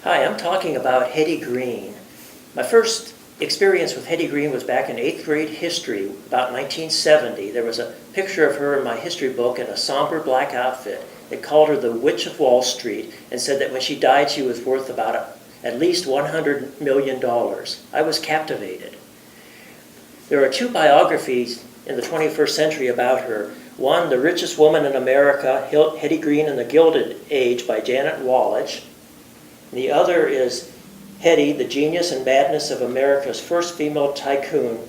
Hi, I'm talking about Hetty Green. My first experience with Hetty Green was back in 8th grade history, about 1970. There was a picture of her in my history book in a somber black outfit. They called her the Witch of Wall Street and said that when she died she was worth about at least $100 million. I was captivated. There are two biographies in the 21st century about her. One, The Richest Woman in America, Hetty Green in the Gilded Age by Janet Wallach. The other is Hetty, The Genius and Madness of America's First Female Tycoon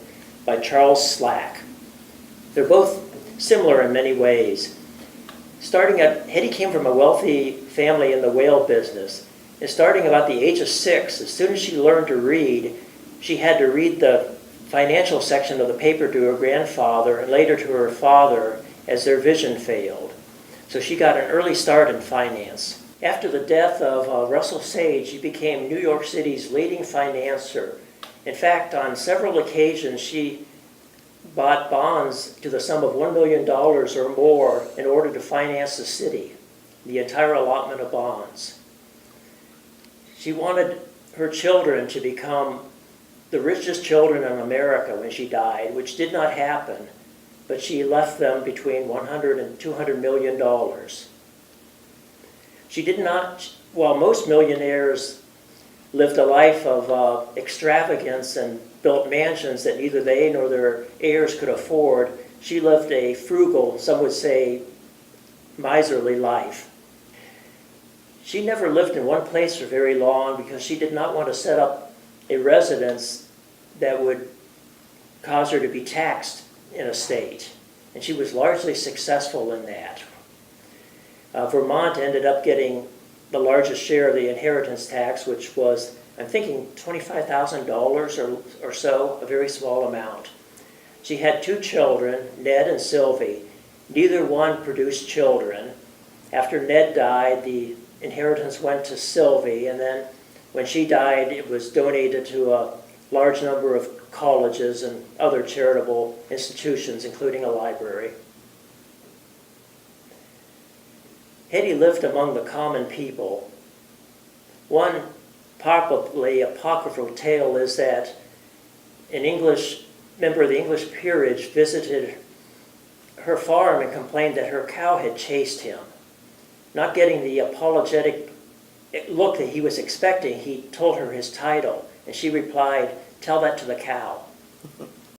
by Charles Slack. They're both similar in many ways. Hetty came from a wealthy family in the whale business. And starting about the age of 6, as soon as she learned to read, she had to read the financial section of the paper to her grandfather and later to her father as their vision failed. So she got an early start in finance. After the death of Russell Sage, she became New York City's leading financier. In fact, on several occasions, she bought bonds to the sum of $1 million or more in order to finance the city, the entire allotment of bonds. She wanted her children to become the richest children in America when she died, which did not happen, but she left them between $100 and $200 million. She did not, while most millionaires lived a life of extravagance and built mansions that neither they nor their heirs could afford, she lived a frugal, some would say miserly life. She never lived in one place for very long because she did not want to set up a residence that would cause her to be taxed in a state. And she was largely successful in that. Vermont ended up getting the largest share of the inheritance tax, which was, I'm thinking, $25,000 or so, a very small amount. She had 2 children, Ned and Sylvie. Neither one produced children. After Ned died, the inheritance went to Sylvie, and then when she died, it was donated to a large number of colleges and other charitable institutions, including a library. Hetty lived among the common people. One probably apocryphal tale is that an English member of the English peerage visited her farm and complained that her cow had chased him. Not getting the apologetic look that he was expecting, he told her his title, and she replied, "Tell that to the cow."